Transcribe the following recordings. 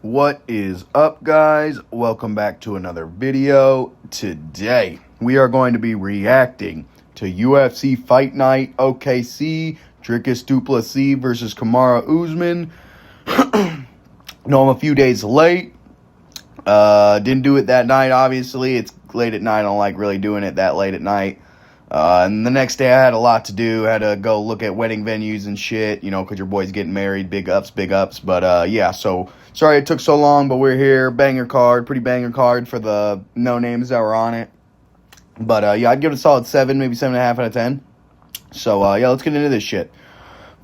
What is up, guys? Welcome back to another video. Today, we are going to be reacting to UFC Fight Night OKC, Dricus du Plessis versus Kamaru Usman. No, I'm a few days late. Didn't do it that night, obviously. It's late at night. I don't like really doing it that late at night. And the next day I had a lot to do. Had to go look at wedding venues and shit, because your boy's getting married. Big ups. But, yeah, so sorry it took so long, but we're here. Pretty banger card for the no names that were on it. But, yeah, I'd give it a solid 7, maybe 7.5 out of 10. So, yeah, let's get into this shit.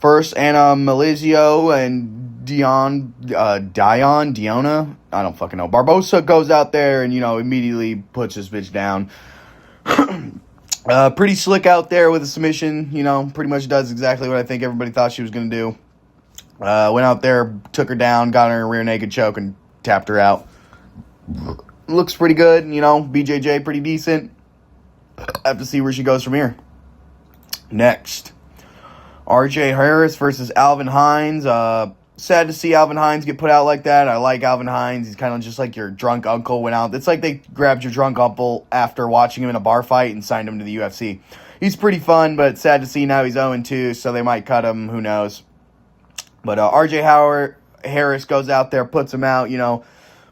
First, Anna Malizio and Diona, I don't fucking know. Barbosa goes out there and, immediately puts this bitch down. Pretty slick out there with a submission, pretty much does exactly what I think everybody thought she was going to do. Went out there, took her down, got her in a rear naked choke, and tapped her out. Looks pretty good, BJJ pretty decent. Have to see where she goes from here. Next, RJ Harris versus Alvin Hines. Sad to see Alvin Hines get put out like that. I like Alvin Hines. He's kind of just like your drunk uncle went out. It's like they grabbed your drunk uncle after watching him in a bar fight and signed him to the UFC. He's pretty fun, but sad to see now he's 0-2, so they might cut him. Who knows? But RJ Harris goes out there, puts him out,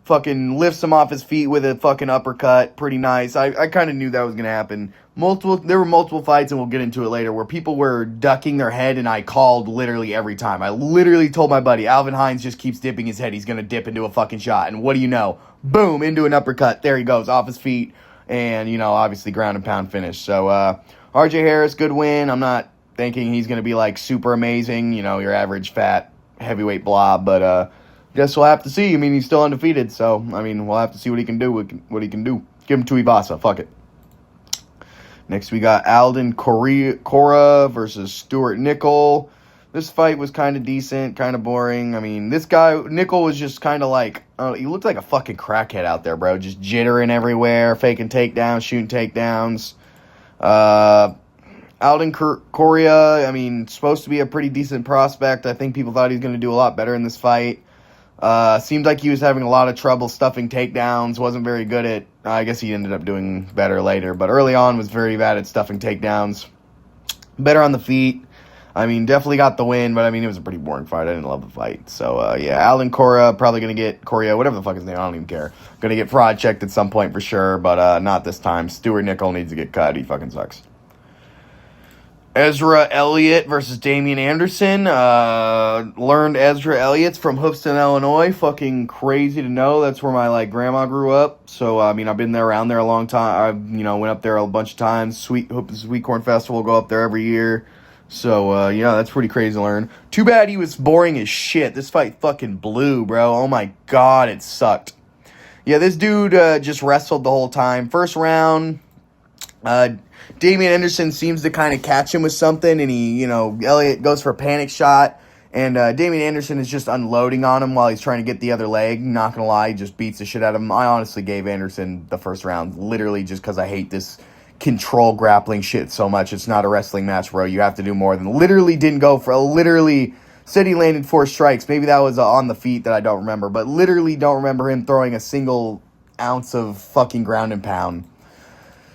fucking lifts him off his feet with a fucking uppercut. Pretty nice. I kind of knew that was going to happen. There were multiple fights, and we'll get into it later, where people were ducking their head, and I called literally every time. I literally told my buddy, Alvin Hines just keeps dipping his head. He's going to dip into a fucking shot. And what do you know? Boom, into an uppercut. There he goes, off his feet. And, obviously ground and pound finish. So, RJ Harris, good win. I'm not thinking he's going to be, like, super amazing. Your average fat heavyweight blob. But, guess we'll have to see. He's still undefeated. So, we'll have to see what he can do. Give him to Ibasa. Fuck it. Next, we got Alden Cora versus Stuart Nickel. This fight was kind of decent, kind of boring. This guy, Nickel, was just kind of like, he looked like a fucking crackhead out there, bro. Just jittering everywhere, faking takedowns, shooting takedowns. Alden Coria, supposed to be a pretty decent prospect. I think people thought he was going to do a lot better in this fight. Seemed like he was having a lot of trouble stuffing takedowns, wasn't very good at, I guess he ended up doing better later, but early on was very bad at stuffing takedowns. Better on the feet. Definitely got the win, but it was a pretty boring fight. I didn't love the fight. So, yeah, Alden Cora, probably going to get, whatever the fuck his name, I don't even care. Going to get fraud checked at some point for sure, but not this time. Stuart Nickel needs to get cut. He fucking sucks. Ezra Elliott versus Damian Anderson. Learned Ezra Elliott's from Hoofston, Illinois. Fucking crazy to know. That's where my grandma grew up. So I've been around there a long time. I went up there a bunch of times. Sweet Corn Festival, go up there every year. So yeah, that's pretty crazy to learn. Too bad he was boring as shit. This fight fucking blew, bro. Oh my god, it sucked. Yeah, this dude just wrestled the whole time. First round, Damian Anderson seems to kind of catch him with something, and he, Elliott goes for a panic shot, and Damian Anderson is just unloading on him while he's trying to get the other leg. Not gonna lie, he just beats the shit out of him. I honestly gave Anderson the first round, literally just because I hate this control grappling shit so much. It's not a wrestling match, bro. You have to do more than literally said he landed 4 strikes. Maybe that was on the feet that I don't remember, but literally don't remember him throwing a single ounce of fucking ground and pound.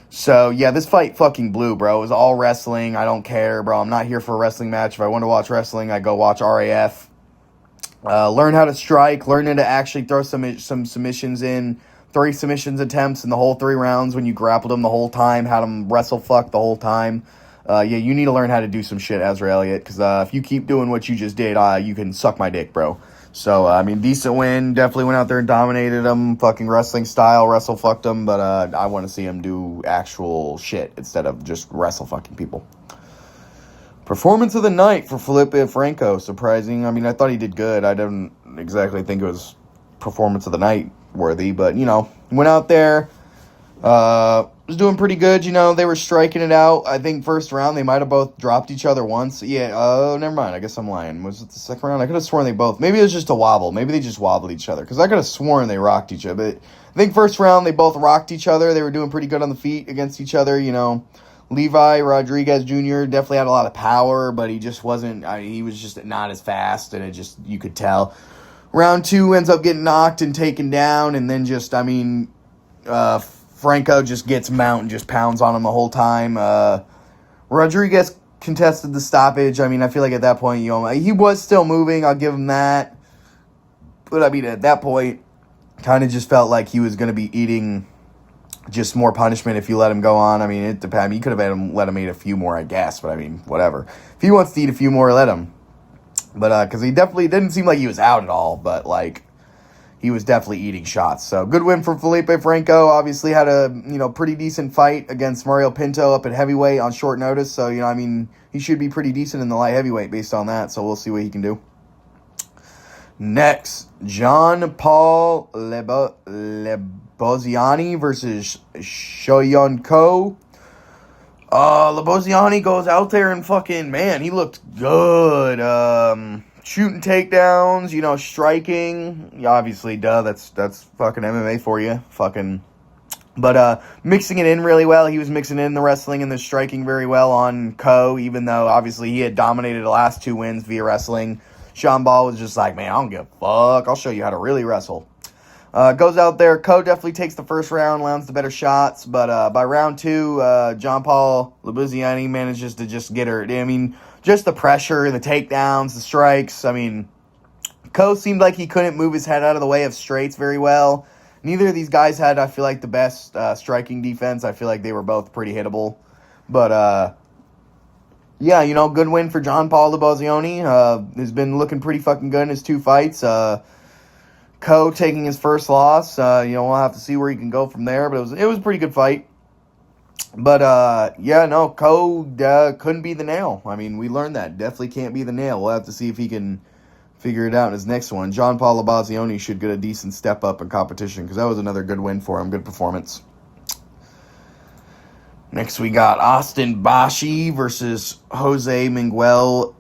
So, yeah, this fight fucking blew, bro. It was all wrestling. I don't care, bro. I'm not here for a wrestling match. If I want to watch wrestling, I go watch RAF. Learn how to strike. Learn how to actually throw some submissions in. 3 submissions attempts in the whole 3 rounds when you grappled him the whole time. Had him wrestle fuck the whole time. Yeah, you need to learn how to do some shit, Ezra Elliott. Because if you keep doing what you just did, you can suck my dick, bro. So, decent win. Definitely went out there and dominated him. Fucking wrestling style. Wrestle fucked him. But I want to see him do actual shit instead of just wrestle fucking people. Performance of the night for Felipe Franco. Surprising. I thought he did good. I didn't exactly think it was performance of the night worthy. But, went out there. Was doing pretty good, they were striking it out. I think first round they might have both dropped each other once. Yeah, never mind. I guess I'm lying. Was it the second round? I could have sworn they both. Maybe it was just a wobble. Maybe they just wobbled each other. Because I could have sworn they rocked each other. But I think first round they both rocked each other. They were doing pretty good on the feet against each other, Levi Rodriguez Jr. definitely had a lot of power, but he just wasn't, he was just not as fast, and you could tell. round 2 ends up getting knocked and taken down, and then just, Franco just gets mount and just pounds on him the whole time. Rodriguez contested the stoppage. I feel like at that point, he was still moving. I'll give him that. But, at that point, kind of just felt like he was going to be eating just more punishment if you let him go on. It depends. You could have let him eat a few more, I guess. But, whatever. If he wants to eat a few more, let him. But, because he definitely didn't seem like he was out at all. But, he was definitely eating shots. So, good win for Felipe Franco. Obviously had a, pretty decent fight against Mario Pinto up at heavyweight on short notice. So, he should be pretty decent in the light heavyweight based on that. So, we'll see what he can do. Next, John Paul Lebosiani versus Shoyun Ko. Lebosiani goes out there and he looked good. Shooting takedowns, striking. Obviously, that's fucking MMA for you. But mixing it in really well. He was mixing in the wrestling and the striking very well on Ko, even though obviously he had dominated the last 2 wins via wrestling. Sean Ball was just like, man, I don't give a fuck. I'll show you how to really wrestle. Goes out there. Ko definitely takes the first round, lands the better shots. But by round 2, John Paul Lebosiani manages to just get her. Just the pressure, the takedowns, the strikes. Ko seemed like he couldn't move his head out of the way of straights very well. Neither of these guys had, I feel like, the best striking defense. I feel like they were both pretty hittable. But, yeah, good win for John Paul Lebosiani. Has been looking pretty fucking good in his 2 fights. Ko taking his first loss. We'll have to see where he can go from there. But it was a pretty good fight. But, Ko couldn't be the nail. We learned that. Definitely can't be the nail. We'll have to see if he can figure it out in his next one. John Paul Lebosiani should get a decent step up in competition because that was another good win for him. Good performance. Next, we got Austin Bashi versus Jose Miguel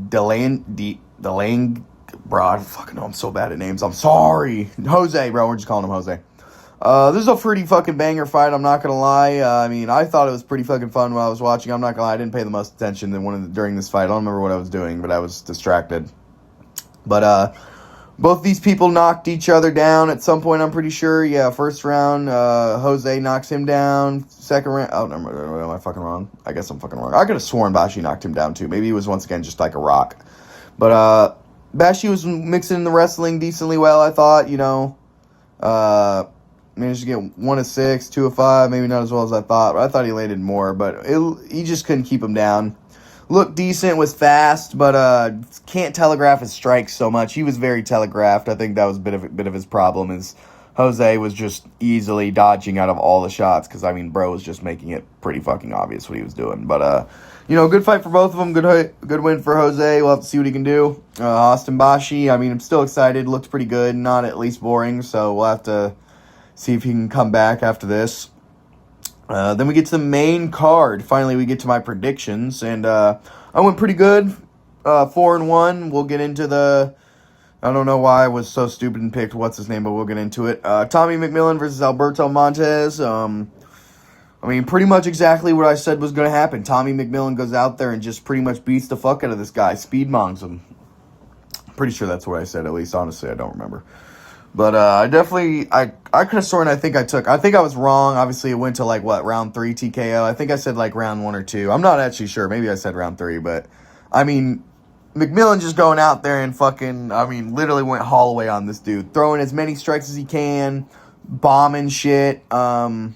Delang. Bro, I fucking know I'm so bad at names. I'm sorry. Jose, bro. We're just calling him Jose. This is a pretty fucking banger fight. I'm not going to lie. I thought it was pretty fucking fun while I was watching. I'm not going to lie. I didn't pay the most attention during this fight. I don't remember what I was doing, but I was distracted. But, both these people knocked each other down at some point, I'm pretty sure. Yeah, first round, Jose knocks him down. Second round, am I fucking wrong? I guess I'm fucking wrong. I could have sworn Bashi knocked him down, too. Maybe he was, once again, just like a rock. But, Bashi was mixing in the wrestling decently well, I thought, managed to get 1 of 6, 2 of 5, maybe not as well as I thought. But I thought he landed more, but he just couldn't keep him down. Looked decent, was fast, but can't telegraph his strikes so much. He was very telegraphed. I think that was a bit of his problem. Is Jose was just easily dodging out of all the shots because bro was just making it pretty fucking obvious what he was doing. But good fight for both of them. Good win for Jose. We'll have to see what he can do. Austin Bashi. I'm still excited. Looked pretty good. Not at least boring. So we'll have to see if he can come back after this. Then we get to the main card. Finally, we get to my predictions, and I went pretty good, 4-1. We'll get into the. I don't know why I was so stupid and picked what's his name, but we'll get into it. Tommy McMillan versus Alberto Montez. Pretty much exactly what I said was going to happen. Tommy McMillan goes out there and just pretty much beats the fuck out of this guy, speed mongs him. Pretty sure that's what I said. At least, honestly, I don't remember. But I could have sworn I think I was wrong. Obviously, it went to round 3 TKO. I think I said round 1 or 2. I'm not actually sure. Maybe I said round 3, but McMillan just going out there and fucking, literally went haul away on this dude. Throwing as many strikes as he can, bombing shit. Montez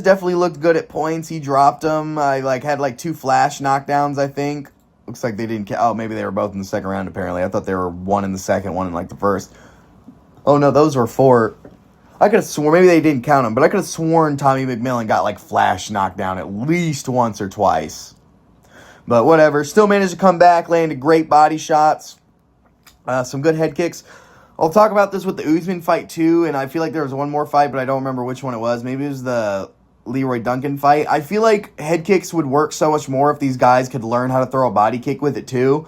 definitely looked good at points. He dropped him. I had 2 flash knockdowns, I think. Looks like they didn't maybe they were both in the second round, apparently. I thought they were 1 in the second, 1 in the first. Oh, no, those were 4. I could have sworn, maybe they didn't count them, but I could have sworn Tommy McMillan got flash knocked down at least once or twice. But whatever. Still managed to come back, landed great body shots. Some good head kicks. I'll talk about this with the Usman fight too, and I feel like there was one more fight, but I don't remember which one it was. Maybe it was the Leroy Duncan fight. I feel like head kicks would work so much more if these guys could learn how to throw a body kick with it too.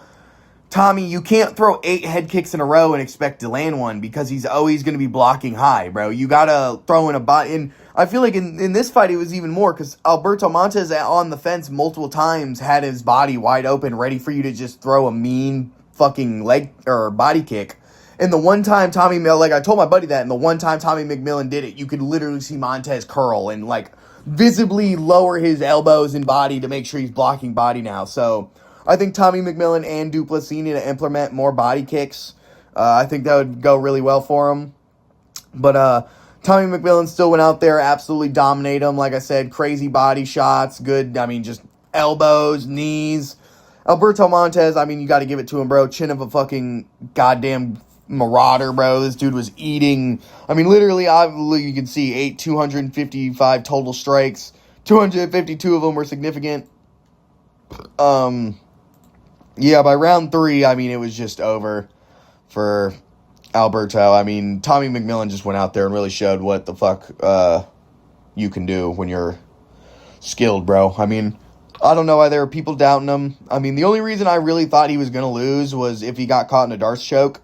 Tommy, you can't throw 8 head kicks in a row and expect to land one because he's always going to be blocking high, bro. You got to throw in a body. And I feel like in this fight, it was even more because Alberto Montez on the fence multiple times had his body wide open, ready for you to just throw a mean fucking leg or body kick. And the one time Tommy, like I told my buddy that, and the one time Tommy McMillan did it, you could literally see Montez curl and like visibly lower his elbows and body to make sure he's blocking body now. So I think Tommy McMillan and du Plessis need to implement more body kicks. I think that would go really well for him. But Tommy McMillan still went out there, absolutely dominate him. Like I said, crazy body shots, good, just elbows, knees. Alberto Montez, you got to give it to him, bro. Chin of a fucking goddamn marauder, bro. This dude was eating. Literally, obviously, you can see 255 total strikes. 252 of them were significant. Yeah, by round 3, it was just over for Alberto. Tommy McMillan just went out there and really showed what the fuck you can do when you're skilled, bro. I don't know why there were people doubting him. The only reason I really thought he was going to lose was if he got caught in a Darce choke.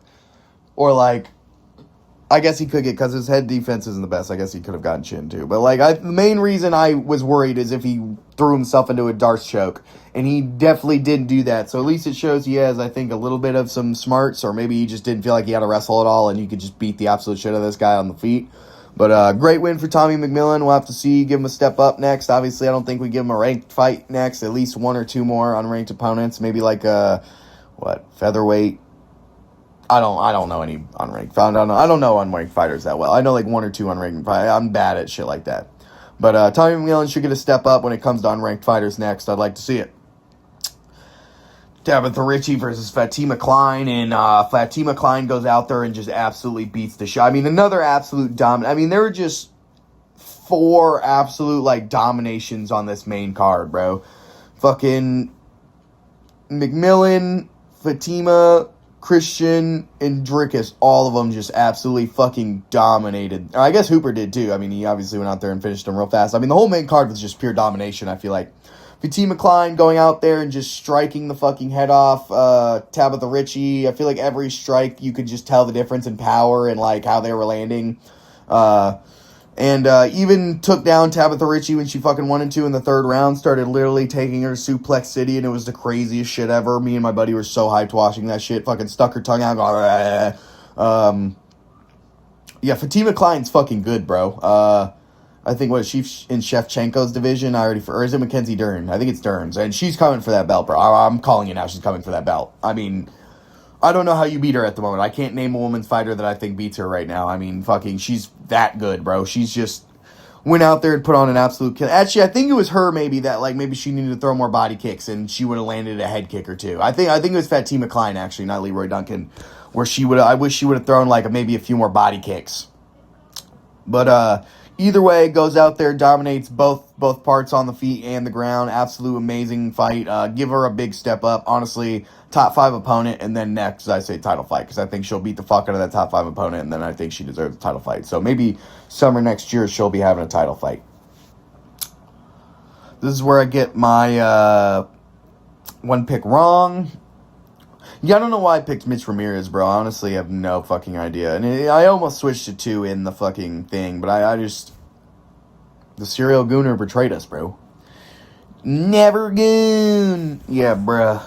Or, I guess he could get, because his head defense isn't the best. I guess he could have gotten chin, too. But, the main reason I was worried is if he threw himself into a Darce choke. And he definitely didn't do that. So, at least it shows he has, I think, a little bit of some smarts. Or maybe he just didn't feel like he had to wrestle at all. And you could just beat the absolute shit out of this guy on the feet. But, great win for Tommy McMillan. We'll have to see. Give him a step up next. Obviously, I don't think we give him a ranked fight next. At least 1 or 2 more unranked opponents. Maybe featherweight. I don't know any unranked. I don't know unranked fighters that well. I know 1 or 2 unranked fighters. I'm bad at shit like that. But Tommy McMillan should get a step up when it comes to unranked fighters next. I'd like to see it. Tabitha Ricci versus Fatima Klein, and Fatima Klein goes out there and just absolutely beats the shit. Another absolute dominant. There were just 4 absolute dominations on this main card, bro. Fucking McMillan, Fatima, Christian, and Dricus, all of them just absolutely fucking dominated. I guess Hooper did too. He obviously went out there and finished them real fast. The whole main card was just pure domination, I feel like. Fatima Klein going out there and just striking the fucking head off Tabitha Ricci. I feel like every strike you could just tell the difference in power and how they were landing. And even took down Tabitha Ricci when she fucking wanted to in the 3rd round. Started literally taking her to Suplex City, and it was the craziest shit ever. Me and my buddy were so hyped watching that shit. Fucking stuck her tongue out. Yeah, Fatima Klein's fucking good, bro. I think, she's in Shevchenko's division? Or is it Mackenzie Dern? I think it's Dern's. And she's coming for that belt, bro. I'm calling it now. She's coming for that belt. I don't know how you beat her at the moment. I can't name a women's fighter that I think beats her right now. She's that good, bro. She's just went out there and put on an absolute kill. Actually, I think it was her maybe that, maybe she needed to throw more body kicks and she would have landed a head kick or 2. I think it was Fatima Klein, actually, not Leroy Duncan, where I wish she would have thrown, maybe a few more body kicks. But, either way, goes out there, dominates both parts on the feet and the ground. Absolute amazing fight. Give her a big step up. Honestly, top 5 opponent, and then next, I say title fight, because I think she'll beat the fuck out of that top 5 opponent, and then I think she deserves a title fight. So maybe summer next year, she'll be having a title fight. This is where I get my one pick wrong. Yeah, I don't know why I picked Mitch Ramirez, bro. I honestly have no fucking idea. And I almost switched to 2 in the fucking thing, but I just... The serial gooner betrayed us, bro. Never goon. Yeah, bruh.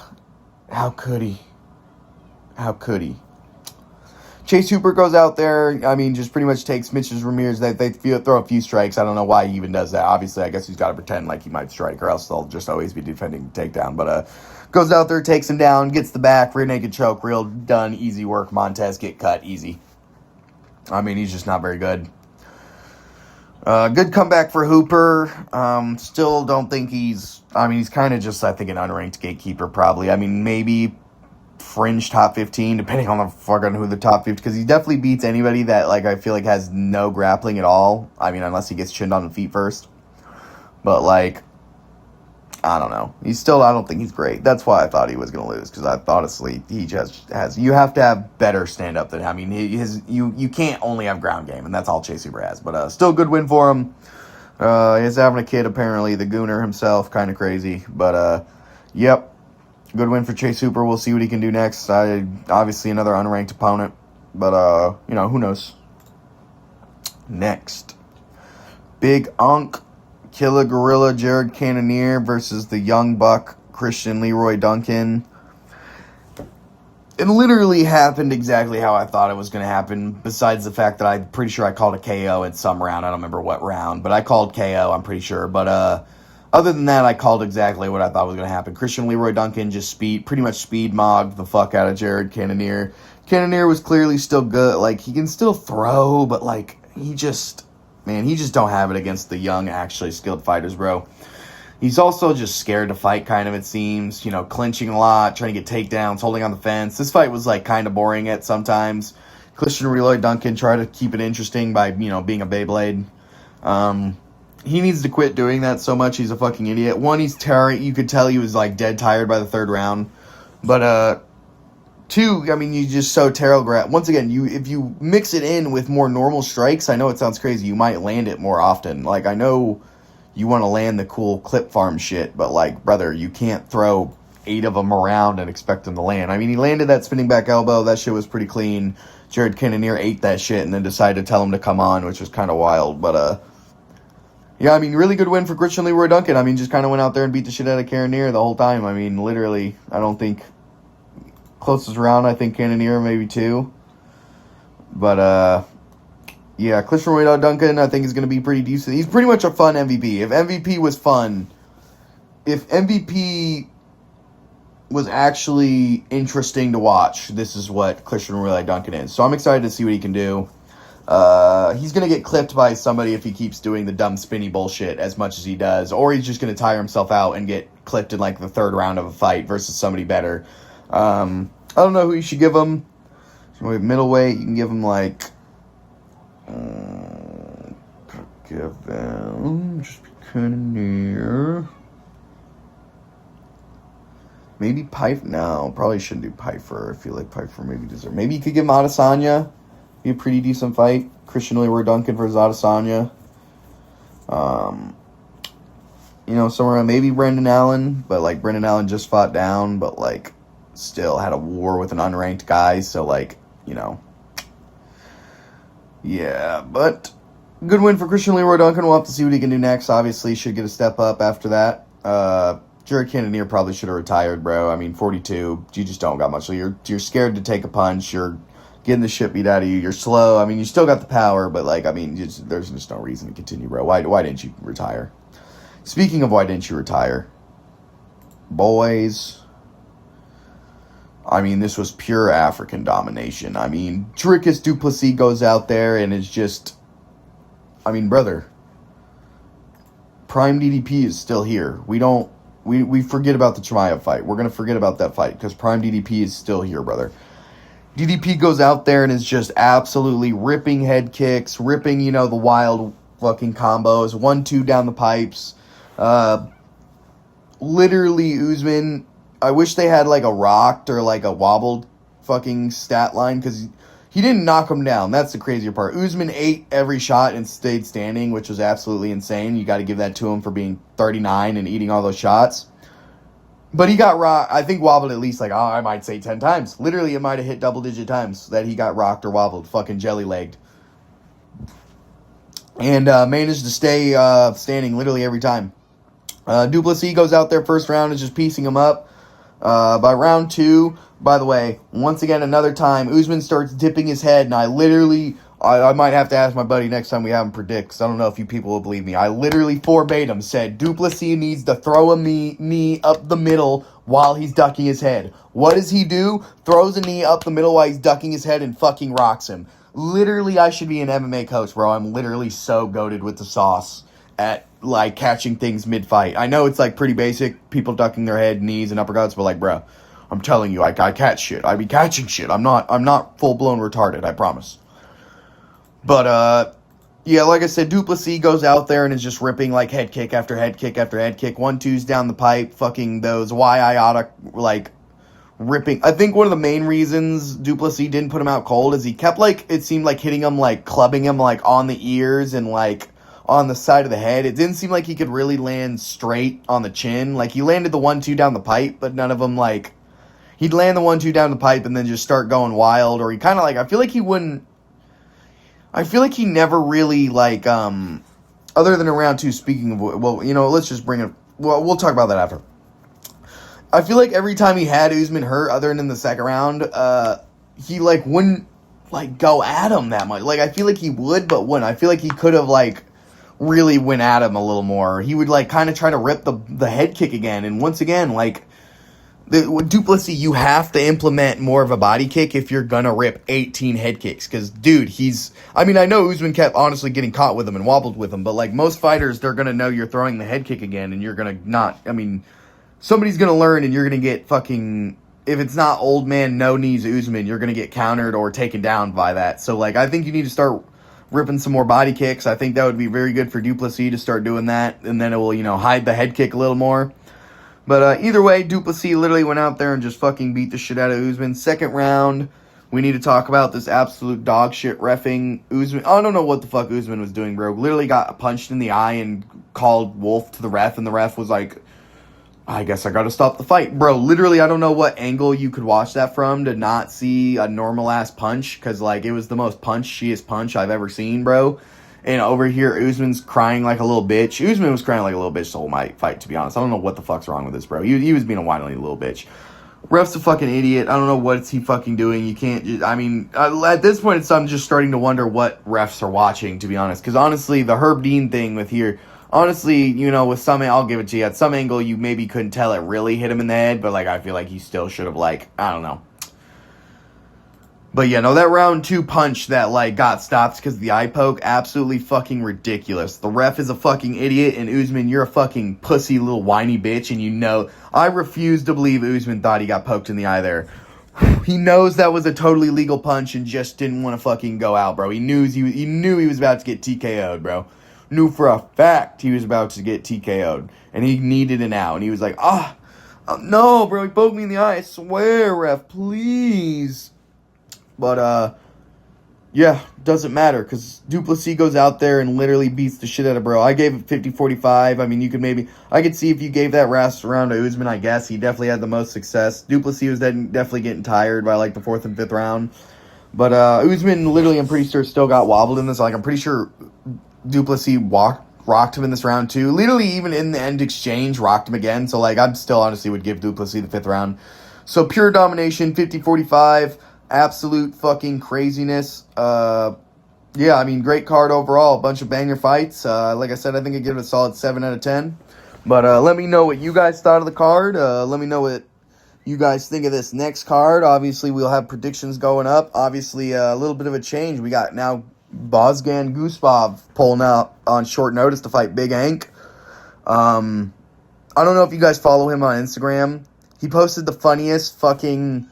How could he? How could he? Chase Hooper goes out there, just pretty much takes Mitch Ramirez. They throw a few strikes. I don't know why he even does that. Obviously, I guess he's got to pretend like he might strike, or else they'll just always be defending the takedown. But goes out there, takes him down, gets the back, rear naked choke, real done, easy work. Montez get cut, easy. He's just not very good. Good comeback for Hooper. Still don't think he's kind of just, I think, an unranked gatekeeper, probably. Maybe fringe top 15, depending on the fucking who the top 50, because he definitely beats anybody that, I feel like has no grappling at all. Unless he gets chinned on the feet first. But, I don't know. I don't think he's great. That's why I thought he was going to lose, because I honestly, he just has, you have to have better stand-up than him. You can't only have ground game, and that's all Chase Hooper has. But still good win for him. He's having a kid, apparently, the Gooner himself, kind of crazy. But, yep, good win for Chase Hooper. We'll see what he can do next. Obviously, another unranked opponent. But, who knows. Next. Big Unk. Killer Gorilla Jared Cannonier versus the Young Buck Christian Leroy Duncan. it literally happened exactly how I thought it was going to happen, besides the fact that I'm pretty sure I called a KO in some round. I don't remember what round, but I called KO, I'm pretty sure. But other than that, I called exactly what I thought was going to happen. Christian Leroy Duncan just pretty much speed mogged the fuck out of Jared Cannonier. Cannonier was clearly still good. Like, he can still throw, but, like, he just don't have it against the young, actually skilled fighters, bro. He's also just scared to fight, kind of, it seems. You know, clinching a lot, trying to get takedowns, holding on the fence. This fight was, like, kind of boring at sometimes. Christian Leroy Duncan tried to keep it interesting by, you know, being a Beyblade. He needs to quit doing that so much. He's a fucking idiot. One, he's tired. You could tell he was, like, dead tired by the third round. But, two, I mean, you just so terrible. Once again, if you mix it in with more normal strikes, I know it sounds crazy, you might land it more often. Like, I know you want to land the cool clip farm shit, but, like, brother, you can't throw 8 of them around and expect them to land. I mean, he landed that spinning back elbow. That shit was pretty clean. Jared Cannonier ate that shit and then decided to tell him to come on, which was kind of wild. But, yeah, I mean, really good win for Christian Leroy Duncan. I mean, just kind of went out there and beat the shit out of Cannonier the whole time. I mean, literally, I don't think... Closest round, I think Cannonier, maybe 2. But, yeah, Christian Leroy Duncan, I think, is going to be pretty decent. He's pretty much a fun MVP. If MVP was fun, if MVP was actually interesting to watch, this is what Christian Leroy Duncan is. So I'm excited to see what he can do. He's going to get clipped by somebody if he keeps doing the dumb spinny bullshit as much as he does. Or he's just going to tire himself out and get clipped in, like, the third round of a fight versus somebody better. I don't know who you should give him. Middleweight, you can give him, like... give them... just kind of near... Maybe Piper... No, probably shouldn't do Piper. I feel like Piper maybe deserves... Maybe you could give him Adesanya. Be a pretty decent fight. Christian Leroy Duncan versus Adesanya. You know, somewhere around maybe Brendan Allen. But, like, Brendan Allen just fought down. But, like... still had a war with an unranked guy, so, like, you know. Yeah, but good win for Christian Leroy Duncan. We'll have to see what he can do next. Obviously, should get a step up after that. Jared Cannonier probably should have retired, bro. I mean, 42, you just don't got much. So you're scared to take a punch. You're getting the shit beat out of you. You're slow. I mean, you still got the power, but, like, I mean, there's just no reason to continue, bro. Why didn't you retire? Speaking of why didn't you retire, boys... I mean, this was pure African domination. I mean, Dricus du Plessis goes out there and is just... I mean, brother, Prime DDP is still here. We forget about the Chimaev fight. We're going to forget about that fight because Prime DDP is still here, brother. DDP goes out there and is just absolutely ripping head kicks, ripping, you know, the wild fucking combos, 1-2 down the pipes. Literally, Usman... I wish they had, like, a rocked or, like, a wobbled fucking stat line, because he didn't knock him down. That's the crazier part. Usman ate every shot and stayed standing, which was absolutely insane. You got to give that to him for being 39 and eating all those shots. But he got rocked, I think wobbled at least, like, I might say 10 times. Literally, it might have hit double-digit times that he got rocked or wobbled, fucking jelly-legged. And managed to stay standing literally every time. Du Plessis goes out there first round and is just piecing him up. By round 2, by the way, once again, another time, Usman starts dipping his head, and I might have to ask my buddy next time we have him predict, because I don't know if you people will believe me. I literally verbatim said, Du Plessis needs to throw a knee up the middle while he's ducking his head. What does he do? Throws a knee up the middle while he's ducking his head and fucking rocks him. Literally, I should be an MMA coach, bro. I'm literally so goated with the sauce at, like, catching things mid-fight. I know it's, like, pretty basic, people ducking their head, knees, and uppercuts, but, like, bro, I'm telling you, I catch shit. I be catching shit. I'm not full-blown retarded, I promise. But, yeah, like I said, Du Plessis goes out there and is just ripping, like, head kick after head kick after head kick, 1-2s down the pipe, fucking those Y-iota, like, ripping. I think one of the main reasons Du Plessis didn't put him out cold is he kept, like, it seemed like hitting him, like, clubbing him, like, on the ears and, like, on the side of the head. It didn't seem like he could really land straight on the chin. Like, he landed the 1-2 down the pipe, but none of them, like... He'd land the 1-2 down the pipe and then just start going wild, or he kind of, like... I feel like he wouldn't... I feel like he never really, like, other than in round 2, speaking of... Well, you know, let's just bring it... Well, we'll talk about that after. I feel like every time he had Usman hurt, other than in the second round, he, like, wouldn't, like, go at him that much. Like, I feel like he would, but wouldn't. I feel like he could have, like, really went at him a little more. He would, like, kind of try to rip the head kick again. And once again, like, with du Plessis, you have to implement more of a body kick if you're gonna rip 18 head kicks. Because, dude, I mean, I know Usman kept honestly getting caught with him and wobbled with him, but, like, most fighters, they're gonna know you're throwing the head kick again, and you're gonna not, I mean, somebody's gonna learn, and you're gonna get fucking, if it's not old man, no knees Usman, you're gonna get countered or taken down by that. So, like, I think you need to start ripping some more body kicks. I think that would be very good for du Plessis to start doing that, and then it will, hide the head kick a little more. But either way, du Plessis literally went out there and just fucking beat the shit out of Usman. Second round, we need to talk about this absolute dog shit reffing. Usman, I don't know what the fuck Usman was doing, bro. Literally got punched in the eye and called wolf to the ref, and the ref was like, I guess I gotta stop the fight. Bro, literally, I don't know what angle you could watch that from to not see a normal-ass punch, because, like, it was the most punchiest punch I've ever seen, bro. And over here, Usman's crying like a little bitch. Usman was crying like a little bitch the whole fight, to be honest. I don't know what the fuck's wrong with this, bro. He was being a whiny little bitch. Ref's a fucking idiot. I don't know what's he fucking doing. You can't, I mean, at this point, I'm just starting to wonder what refs are watching, to be honest. Because, honestly, the Herb Dean thing with here, honestly, with some, I'll give it to you. At some angle, you maybe couldn't tell it really hit him in the head. But, like, I feel like he still should have, like, I don't know. But, yeah, no, that round 2 punch that, like, got stopped because of the eye poke, absolutely fucking ridiculous. The ref is a fucking idiot, and Usman, you're a fucking pussy little whiny bitch, and I refuse to believe Usman thought he got poked in the eye there. He knows that was a totally legal punch and just didn't want to fucking go out, bro. He knew he was about to get TKO'd, bro. Knew for a fact he was about to get TKO'd, and he needed an out, and he was like, no, bro, he poked me in the eye, I swear, ref, please. But, yeah, doesn't matter, because du Plessis goes out there and literally beats the shit out of bro. I gave it 50-45. I mean, I could see if you gave that last round to Usman, I guess. He definitely had the most success. Du Plessis was definitely getting tired by, like, the 4th and 5th round. But, Usman literally, I'm pretty sure, still got wobbled in this. Like, I'm pretty sure du Plessis rocked him in this round, too. Literally, even in the end exchange, rocked him again. So, like, I still honestly would give du Plessis the 5th round. So, pure domination, 50-45. Absolute fucking craziness. Yeah, I mean, great card overall. A bunch of banger fights. Like I said, I think I'd give it a solid 7 out of 10. But let me know what you guys thought of the card. Let me know what you guys think of this next card. Obviously, we'll have predictions going up. Obviously, a little bit of a change. We got now Bozgan Guspov pulling out on short notice to fight Big Hank. I don't know if you guys follow him on Instagram. He posted the funniest fucking,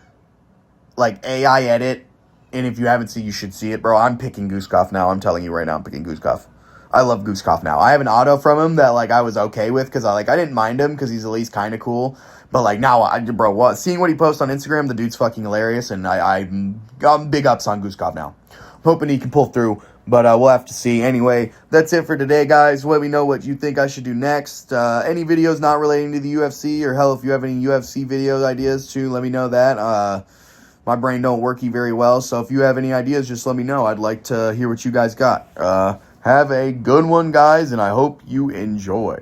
like, AI edit, and if you haven't seen, you should see it, bro. I'm picking Guskov now. I'm telling you right now, I'm picking Guskov. I love Guskov now. I have an auto from him that, like, I was okay with, because I didn't mind him, because he's at least kind of cool, but, like, now, seeing what he posts on Instagram, the dude's fucking hilarious, and I'm big ups on Guskov now. I'm hoping he can pull through, but we'll have to see. Anyway, that's it for today, guys. Let me know what you think I should do next. Any videos not relating to the UFC, or hell, if you have any UFC video ideas, too, let me know that. My brain don't worky very well, so if you have any ideas, just let me know. I'd like to hear what you guys got. Have a good one, guys, and I hope you enjoy.